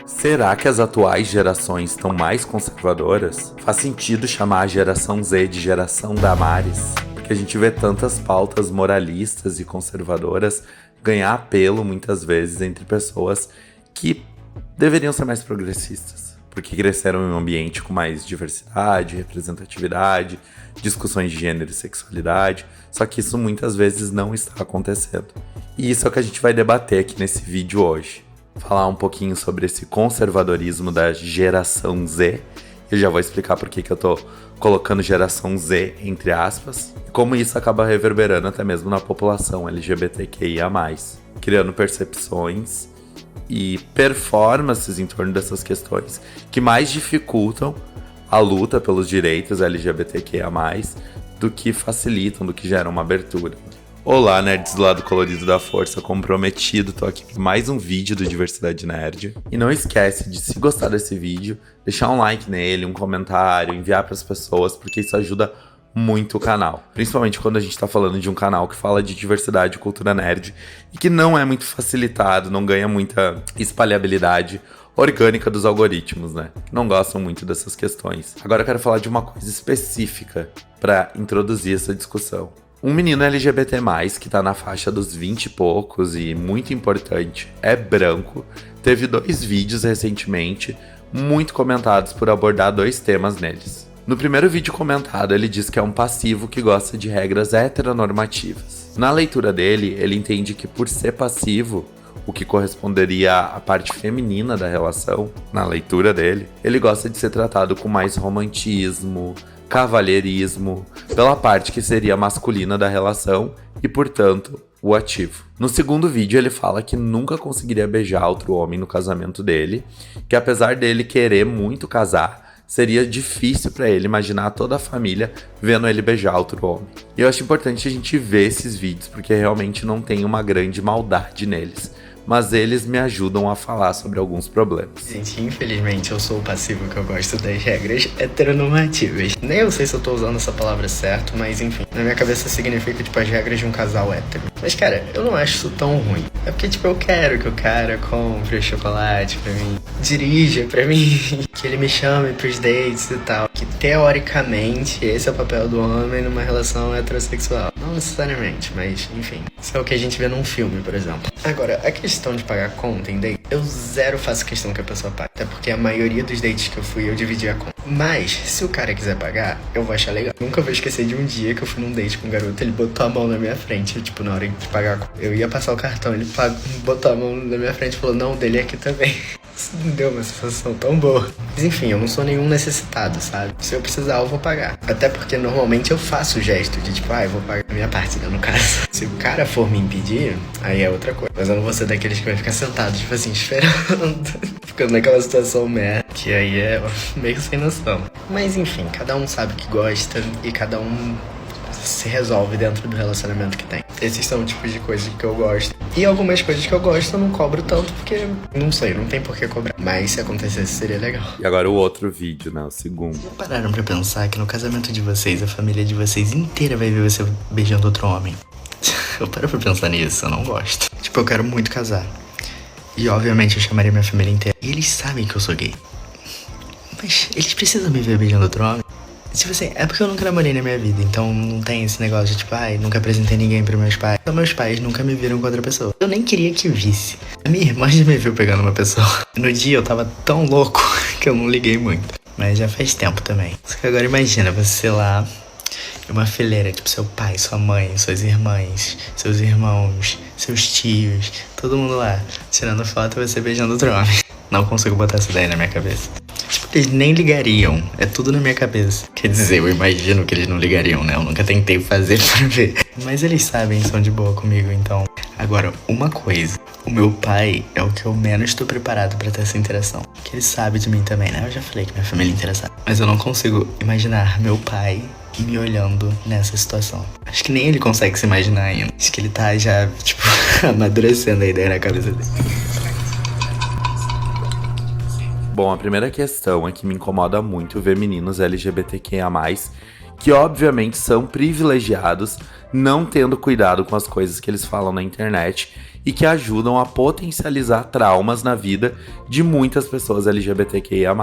Será que as atuais gerações estão mais conservadoras? Faz sentido chamar a geração Z de geração Damares? Porque a gente vê tantas pautas moralistas e conservadoras ganhar apelo muitas vezes entre pessoas que deveriam ser mais progressistas, porque cresceram em um ambiente com mais diversidade, representatividade, discussões de gênero e sexualidade, só que isso muitas vezes não está acontecendo. E isso é o que a gente vai debater aqui nesse vídeo hoje. Falar um pouquinho sobre esse conservadorismo da geração Z. Eu já vou explicar por que eu tô colocando geração Z entre aspas, e como isso acaba reverberando até mesmo na população LGBTQIA+, criando percepções e performances em torno dessas questões que mais dificultam a luta pelos direitos LGBTQIA+, do que facilitam, do que geram uma abertura. Olá, nerds do lado colorido da força, comprometido, tô aqui para mais um vídeo do Diversidade Nerd. E não esquece de, se gostar desse vídeo, deixar um like nele, um comentário, enviar para as pessoas, porque isso ajuda muito o canal. Principalmente quando a gente tá falando de um canal que fala de diversidade e cultura nerd e que não é muito facilitado, não ganha muita espalhabilidade orgânica dos algoritmos, né? Não gostam muito dessas questões. Agora eu quero falar de uma coisa específica para introduzir essa discussão. Um menino LGBT+, que tá na faixa dos 20 e poucos e muito importante, é branco, teve 2 vídeos recentemente, muito comentados por abordar 2 temas neles. No primeiro vídeo comentado, ele diz que é um passivo que gosta de regras heteronormativas. Na leitura dele, ele entende que por ser passivo, o que corresponderia à parte feminina da relação, na leitura dele, ele gosta de ser tratado com mais romantismo, cavalheirismo, pela parte que seria masculina da relação e, portanto, o ativo. No segundo vídeo, ele fala que nunca conseguiria beijar outro homem no casamento dele, que apesar dele querer muito casar, seria difícil para ele imaginar toda a família vendo ele beijar outro homem. E eu acho importante a gente ver esses vídeos, porque realmente não tem uma grande maldade neles, mas eles me ajudam a falar sobre alguns problemas. Gente, infelizmente eu sou o passivo que eu gosto das regras heteronormativas. Nem eu sei se eu tô usando essa palavra certo, mas enfim, na minha cabeça significa tipo as regras de um casal hétero. Mas cara, eu não acho isso tão ruim. É porque tipo, eu quero que o cara compre chocolate pra mim, dirija pra mim, que ele me chame pros dates e tal. Que teoricamente esse é o papel do homem numa relação heterossexual. Não necessariamente, mas enfim. Isso é o que a gente vê num filme, por exemplo. Agora, a questão de pagar conta em date, eu zero faço questão que a pessoa pague. Até porque a maioria dos dates que eu fui, eu dividi a conta. Mas, se o cara quiser pagar, eu vou achar legal. Nunca vou esquecer de um dia que eu fui num date com um garoto, ele botou a mão na minha frente, tipo, na hora de pagar a conta. Eu ia passar o cartão, ele botou a mão na minha frente e falou, não, o dele é aqui também. Isso me deu uma sensação tão boa. Mas enfim, eu não sou nenhum necessitado, sabe? Se eu precisar, eu vou pagar. Até porque normalmente eu faço o gesto de tipo, eu vou pagar a minha parte, né, no caso. Se o cara for me impedir, aí é outra coisa. Mas eu não vou ser daqueles que vai ficar sentado, tipo assim, esperando. Ficando naquela situação merda, que aí é meio sem noção. Mas enfim, cada um sabe o que gosta e cada um se resolve dentro do relacionamento que tem. Esses são os tipos de coisas que eu gosto. E algumas coisas que eu gosto eu não cobro tanto, porque, não sei, não tem por que cobrar. Mas se acontecesse, seria legal. E agora o outro vídeo, né, o segundo. Pararam pra pensar que no casamento de vocês, a família de vocês inteira vai ver você beijando outro homem? Eu paro pra pensar nisso, eu não gosto. Tipo, eu quero muito casar. E obviamente eu chamaria minha família inteira. E eles sabem que eu sou gay. Mas eles precisam me ver beijando outro homem? Tipo assim, é porque eu nunca namorei na minha vida, então não tem esse negócio de tipo, nunca apresentei ninguém pros meus pais. Então meus pais nunca me viram com outra pessoa. Eu nem queria que visse. A minha irmã já me viu pegando uma pessoa. No dia eu tava tão louco que eu não liguei muito. Mas já faz tempo também. Só que agora imagina você lá, uma fileira, tipo seu pai, sua mãe, suas irmãs, seus irmãos, seus tios, todo mundo lá, tirando foto e você beijando outro homem. Não consigo botar essa ideia na minha cabeça. Tipo, eles nem ligariam. É tudo na minha cabeça. Quer dizer, eu imagino que eles não ligariam, né? Eu nunca tentei fazer pra ver. Mas eles sabem, são de boa comigo, então. Agora, uma coisa. O meu pai é o que eu menos tô preparado pra ter essa interação. Que ele sabe de mim também, né? Eu já falei que minha família é interessada. Mas eu não consigo imaginar meu pai me olhando nessa situação. Acho que nem ele consegue se imaginar ainda. Acho que ele tá já, tipo, amadurecendo a ideia na cabeça dele. Bom, a primeira questão é que me incomoda muito ver meninos LGBTQIA+, que obviamente são privilegiados, não tendo cuidado com as coisas que eles falam na internet e que ajudam a potencializar traumas na vida de muitas pessoas LGBTQIA+.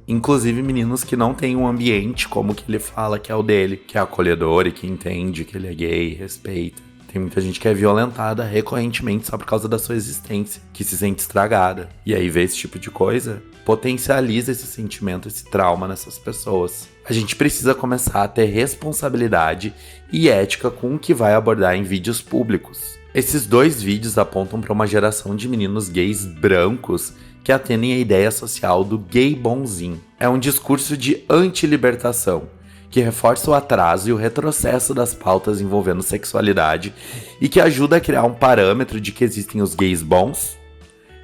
Inclusive meninos que não têm um ambiente como que ele fala que é o dele, que é acolhedor e que entende que ele é gay, respeita. Tem muita gente que é violentada recorrentemente só por causa da sua existência, que se sente estragada. E aí ver esse tipo de coisa potencializa esse sentimento, esse trauma nessas pessoas. A gente precisa começar a ter responsabilidade e ética com o que vai abordar em vídeos públicos. Esses 2 vídeos apontam para uma geração de meninos gays brancos que atendem a ideia social do gay bonzinho. É um discurso de anti-libertação, que reforça o atraso e o retrocesso das pautas envolvendo sexualidade e que ajuda a criar um parâmetro de que existem os gays bons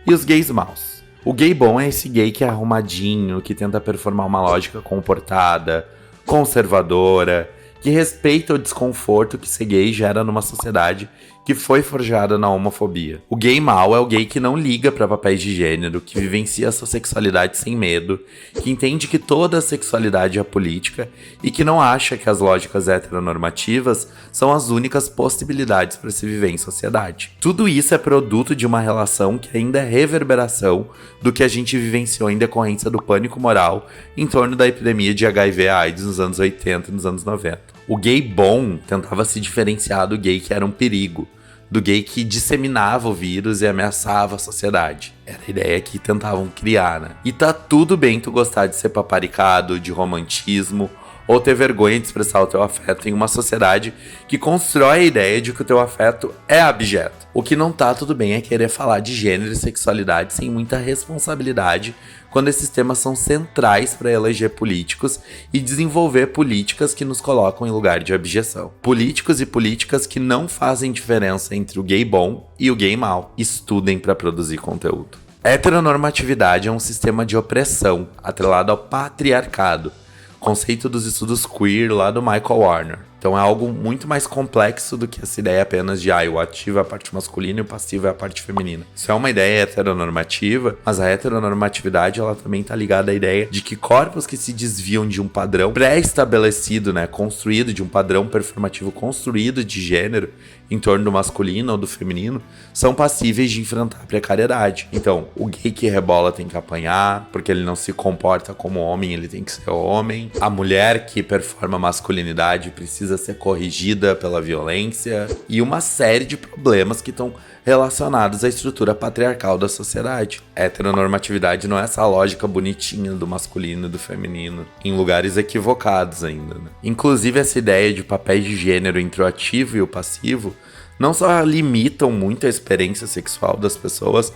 e os gays maus. O gay bom é esse gay que é arrumadinho, que tenta performar uma lógica comportada, conservadora, que respeita o desconforto que ser gay gera numa sociedade que foi forjada na homofobia. O gay mau é o gay que não liga para papéis de gênero, que vivencia sua sexualidade sem medo, que entende que toda a sexualidade é política e que não acha que as lógicas heteronormativas são as únicas possibilidades para se viver em sociedade. Tudo isso é produto de uma relação que ainda é reverberação do que a gente vivenciou em decorrência do pânico moral em torno da epidemia de HIV/AIDS nos anos 80 e nos anos 90. O gay bom tentava se diferenciar do gay que era um perigo, do gay que disseminava o vírus e ameaçava a sociedade. Era a ideia que tentavam criar, né? E tá tudo bem tu gostar de ser paparicado, de romantismo, ou ter vergonha de expressar o teu afeto em uma sociedade que constrói a ideia de que o teu afeto é abjeto. O que não tá tudo bem é querer falar de gênero e sexualidade sem muita responsabilidade quando esses temas são centrais para eleger políticos e desenvolver políticas que nos colocam em lugar de abjeção. Políticos e políticas que não fazem diferença entre o gay bom e o gay mau. Estudem para produzir conteúdo. A heteronormatividade é um sistema de opressão atrelado ao patriarcado, conceito dos estudos queer lá do Michael Warner. Então é algo muito mais complexo do que essa ideia apenas de o ativo é a parte masculina e o passivo é a parte feminina. Isso é uma ideia heteronormativa, mas a heteronormatividade ela também está ligada à ideia de que corpos que se desviam de um padrão pré-estabelecido, né, construído, de um padrão performativo construído de gênero em torno do masculino ou do feminino, são passíveis de enfrentar a precariedade. Então, o gay que rebola tem que apanhar, porque ele não se comporta como homem, ele tem que ser homem. A mulher que performa masculinidade precisa ser corrigida pela violência. E uma série de problemas que estão relacionados à estrutura patriarcal da sociedade. A heteronormatividade não é essa lógica bonitinha do masculino e do feminino, em lugares equivocados ainda, né? Inclusive, essa ideia de papéis de gênero entre o ativo e o passivo não só limitam muito a experiência sexual das pessoas,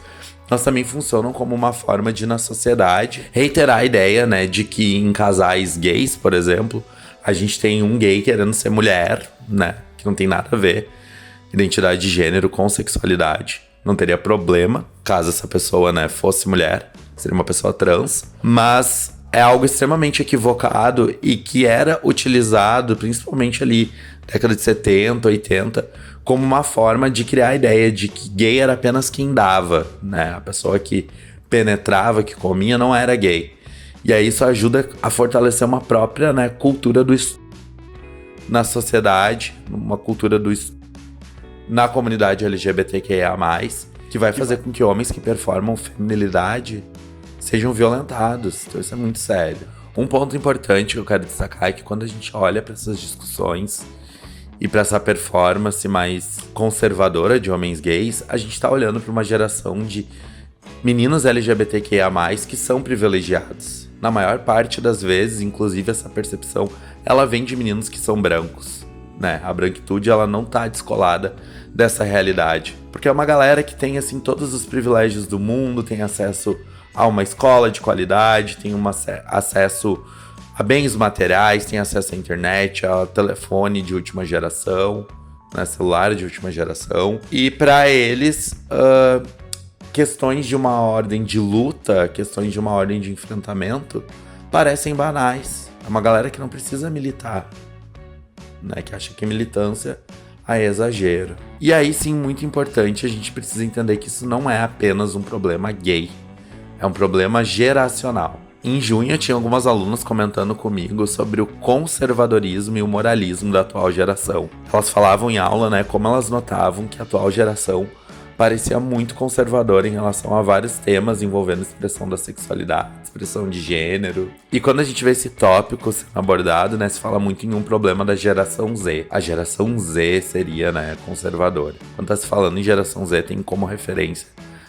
mas também funcionam como uma forma de, na sociedade, reiterar a ideia, né, de que em casais gays, por exemplo, a gente tem um gay querendo ser mulher, né, que não tem nada a ver. Identidade de gênero com sexualidade. Não teria problema caso essa pessoa, né, fosse mulher. Seria uma pessoa trans. Mas é algo extremamente equivocado e que era utilizado, principalmente ali, década de 70, 80, como uma forma de criar a ideia de que gay era apenas quem dava, né? A pessoa que penetrava, que comia, não era gay. E aí isso ajuda a fortalecer uma própria, né, cultura do estupro na sociedade, uma cultura do estupro na comunidade LGBTQIA+, que vai fazer com que homens que performam feminilidade sejam violentados. Então isso é muito sério. Um ponto importante que eu quero destacar é que quando a gente olha para essas discussões e para essa performance mais conservadora de homens gays, a gente está olhando para uma geração de meninos LGBTQIA+, que são privilegiados. Na maior parte das vezes, inclusive, essa percepção, ela vem de meninos que são brancos, né? A branquitude, ela não tá descolada dessa realidade. Porque é uma galera que tem, assim, todos os privilégios do mundo, tem acesso a uma escola de qualidade, tem acesso a bens materiais, tem acesso à internet, a telefone de última geração, né? Celular de última geração. E para eles, questões de uma ordem de luta, questões de uma ordem de enfrentamento, parecem banais. É uma galera que não precisa militar, né, que acha que militância é exagero. E aí sim, muito importante, a gente precisa entender que isso não é apenas um problema gay, é um problema geracional. Em junho, tinha algumas alunas comentando comigo sobre o conservadorismo e o moralismo da atual geração. Elas falavam em aula, né, como elas notavam que a atual geração parecia muito conservadora em relação a vários temas envolvendo expressão da sexualidade, expressão de gênero. E quando a gente vê esse tópico sendo abordado, né, se fala muito em um problema da geração Z. A geração Z seria, né, conservadora. Quando tá se falando em geração Z, tem como referência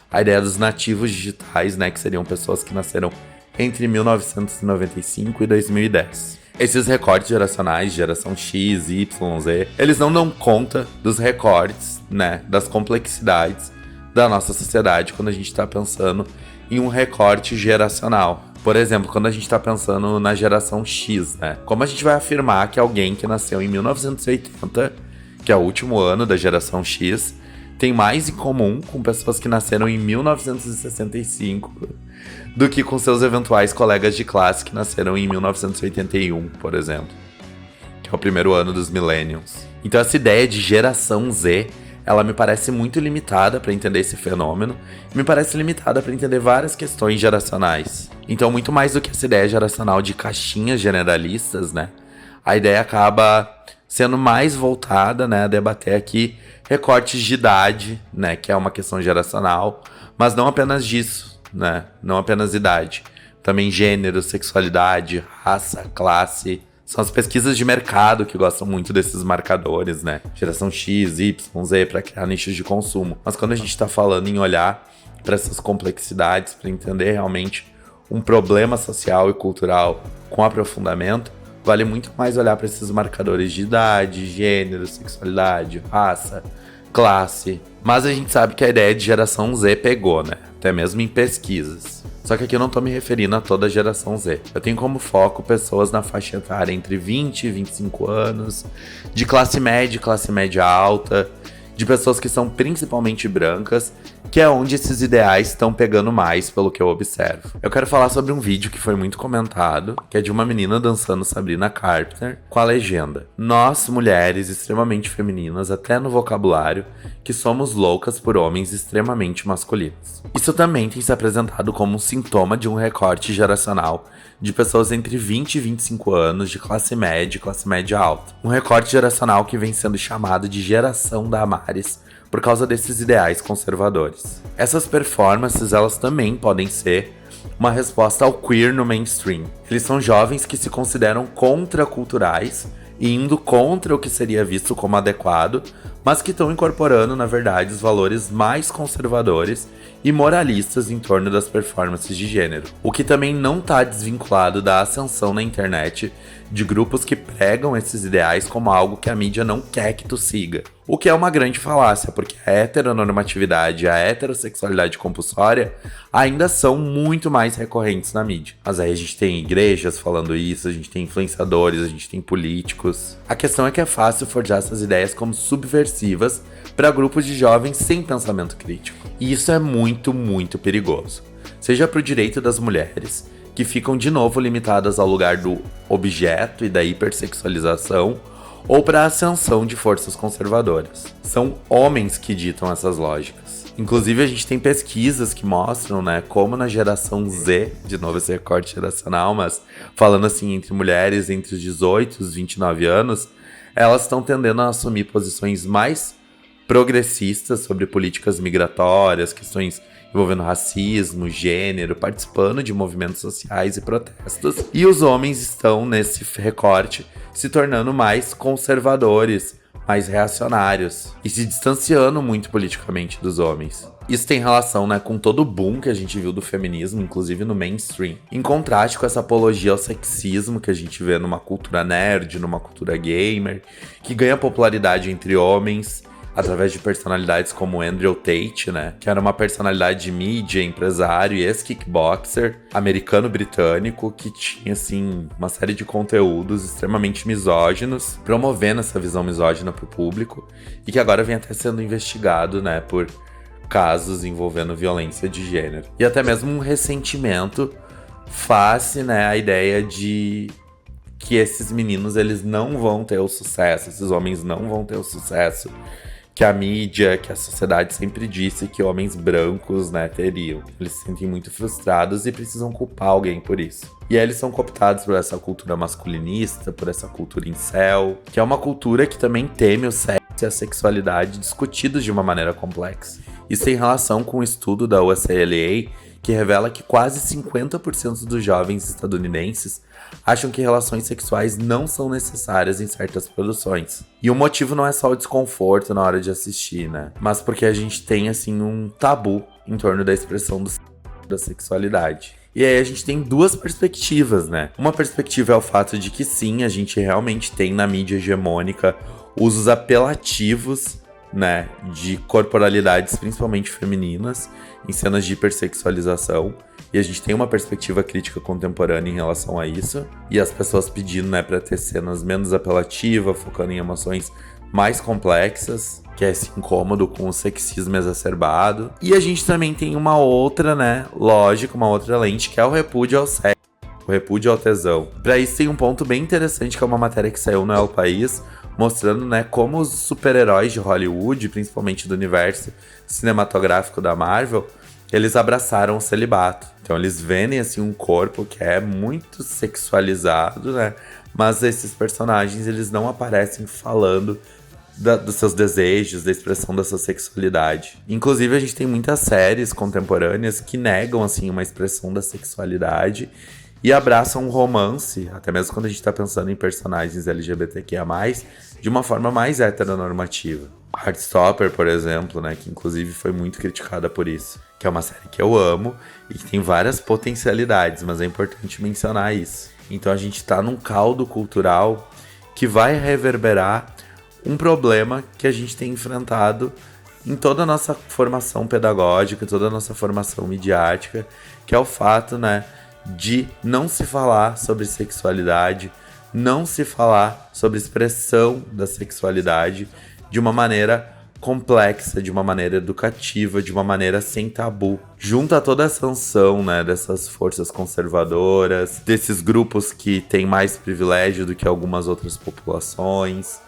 a ideia dos nativos digitais, né, que seriam pessoas que nasceram entre 1995 e 2010. Esses recortes geracionais, geração X, Y, Z, eles não dão conta dos recortes, né, das complexidades da nossa sociedade quando a gente está pensando em um recorte geracional. Por exemplo, quando a gente está pensando na geração X, né, como a gente vai afirmar que alguém que nasceu em 1980, que é o último ano da geração X, tem mais em comum com pessoas que nasceram em 1965 do que com seus eventuais colegas de classe que nasceram em 1981, por exemplo, que é o primeiro ano dos millennials. Então essa ideia de geração Z, ela me parece muito limitada para entender esse fenômeno, e me parece limitada para entender várias questões geracionais. Então, muito mais do que essa ideia geracional de caixinhas generalistas, né, a ideia acaba sendo mais voltada, né, a debater aqui recortes de idade, né, que é uma questão geracional, mas não apenas disso, né, não apenas idade, também gênero, sexualidade, raça, classe. São as pesquisas de mercado que gostam muito desses marcadores, né, geração X, Y, Z, para criar nichos de consumo. Mas quando a gente está falando em olhar para essas complexidades, para entender realmente um problema social e cultural com aprofundamento, vale muito mais olhar para esses marcadores de idade, gênero, sexualidade, raça, classe. Mas a gente sabe que a ideia de geração Z pegou, né? Até mesmo em pesquisas. Só que aqui eu não tô me referindo a toda a geração Z. Eu tenho como foco pessoas na faixa etária entre 20 e 25 anos, de classe média alta, de pessoas que são principalmente brancas, que é onde esses ideais estão pegando mais, pelo que eu observo. Eu quero falar sobre um vídeo que foi muito comentado, que é de uma menina dançando Sabrina Carpenter, com a legenda: nós, mulheres extremamente femininas, até no vocabulário, que somos loucas por homens extremamente masculinos. Isso também tem se apresentado como um sintoma de um recorte geracional de pessoas entre 20 e 25 anos, de classe média alta. Um recorte geracional que vem sendo chamado de geração Damares, por causa desses ideais conservadores. Essas performances, elas também podem ser uma resposta ao queer no mainstream. Eles são jovens que se consideram contraculturais e indo contra o que seria visto como adequado, mas que estão incorporando, na verdade, os valores mais conservadores e moralistas em torno das performances de gênero. O que também não está desvinculado da ascensão na internet de grupos que pregam esses ideais como algo que a mídia não quer que tu siga. O que é uma grande falácia, porque a heteronormatividade e a heterossexualidade compulsória ainda são muito mais recorrentes na mídia. Mas aí a gente tem igrejas falando isso, a gente tem influenciadores, a gente tem políticos. A questão é que é fácil forjar essas ideias como subversivas para grupos de jovens sem pensamento crítico. E isso é muito, muito perigoso. Seja para o direito das mulheres, que ficam de novo limitadas ao lugar do objeto e da hipersexualização, ou para a ascensão de forças conservadoras. São homens que ditam essas lógicas. Inclusive, a gente tem pesquisas que mostram, né, como na geração Z, de novo esse recorte geracional, mas falando assim, entre mulheres entre os 18 e os 29 anos, elas estão tendendo a assumir posições mais progressistas sobre políticas migratórias, questões envolvendo racismo, gênero, participando de movimentos sociais e protestos. E os homens estão, nesse recorte, se tornando mais conservadores, mais reacionários e se distanciando muito politicamente dos homens. Isso tem relação, né, com todo o boom que a gente viu do feminismo, inclusive no mainstream, em contraste com essa apologia ao sexismo que a gente vê numa cultura nerd, numa cultura gamer, que ganha popularidade entre homens através de personalidades como Andrew Tate, né, que era uma personalidade de mídia, empresário e ex-kickboxer americano-britânico que tinha, assim, uma série de conteúdos extremamente misóginos, promovendo essa visão misógina pro público, e que agora vem até sendo investigado, né, por casos envolvendo violência de gênero. E até mesmo um ressentimento face, né, a ideia de que esses meninos, eles não vão ter o sucesso, esses homens não vão ter o sucesso que a mídia, que a sociedade sempre disse que homens brancos, né, teriam. Eles se sentem muito frustrados e precisam culpar alguém por isso. E aí eles são cooptados por essa cultura masculinista, por essa cultura incel, que é uma cultura que também teme o sexo e a sexualidade discutidos de uma maneira complexa. Isso tem relação com um estudo da UCLA que revela que quase 50% dos jovens estadunidenses acham que relações sexuais não são necessárias em certas produções. E o motivo não é só o desconforto na hora de assistir, né? Mas porque a gente tem, assim, um tabu em torno da expressão da sexualidade. E aí a gente tem duas perspectivas, né? Uma perspectiva é o fato de que sim, a gente realmente tem na mídia hegemônica usos apelativos, né, de corporalidades principalmente femininas em cenas de hipersexualização, e a gente tem uma perspectiva crítica contemporânea em relação a isso, e as pessoas pedindo, né, para ter cenas menos apelativas, focando em emoções mais complexas, que é esse incômodo com o sexismo exacerbado. E a gente também tem uma outra, né, lógica, uma outra lente, que é o repúdio ao sexo, o repúdio ao tesão. Para isso tem um ponto bem interessante, que é uma matéria que saiu no El País, mostrando, né, como os super-heróis de Hollywood, principalmente do universo cinematográfico da Marvel, eles abraçaram o celibato. Então eles vendem, assim, um corpo que é muito sexualizado, né, mas esses personagens, eles não aparecem falando dos seus desejos, da expressão da sua sexualidade. Inclusive, a gente tem muitas séries contemporâneas que negam, assim, uma expressão da sexualidade e abraçam um romance, até mesmo quando a gente tá pensando em personagens LGBTQIA+, de uma forma mais heteronormativa. Heartstopper, por exemplo, né, que inclusive foi muito criticada por isso, que é uma série que eu amo e que tem várias potencialidades, mas é importante mencionar isso. Então a gente tá num caldo cultural que vai reverberar um problema que a gente tem enfrentado em toda a nossa formação pedagógica, toda a nossa formação midiática, que é o fato, né, de não se falar sobre sexualidade, não se falar sobre expressão da sexualidade de uma maneira complexa, de uma maneira educativa, de uma maneira sem tabu. Junta toda a sanção, né, dessas forças conservadoras, desses grupos que têm mais privilégio do que algumas outras populações,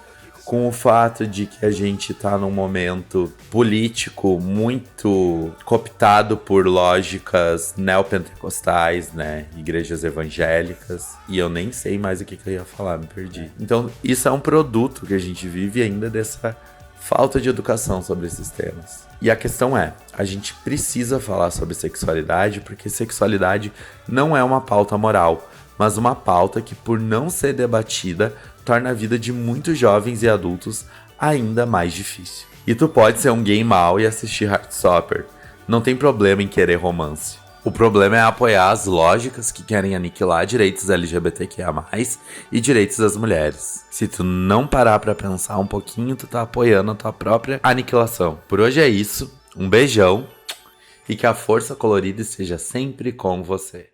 com o fato de que a gente tá num momento político muito cooptado por lógicas neopentecostais, né, igrejas evangélicas, e eu nem sei mais o que eu ia falar, me perdi. Então, isso é um produto que a gente vive ainda dessa falta de educação sobre esses temas. E a questão é, a gente precisa falar sobre sexualidade, porque sexualidade não é uma pauta moral, mas uma pauta que, por não ser debatida, torna a vida de muitos jovens e adultos ainda mais difícil. E tu pode ser um gay mau e assistir Heartstopper. Não tem problema em querer romance. O problema é apoiar as lógicas que querem aniquilar direitos LGBTQIA+, e direitos das mulheres. Se tu não parar pra pensar um pouquinho, tu tá apoiando a tua própria aniquilação. Por hoje é isso, um beijão, e que a força colorida esteja sempre com você.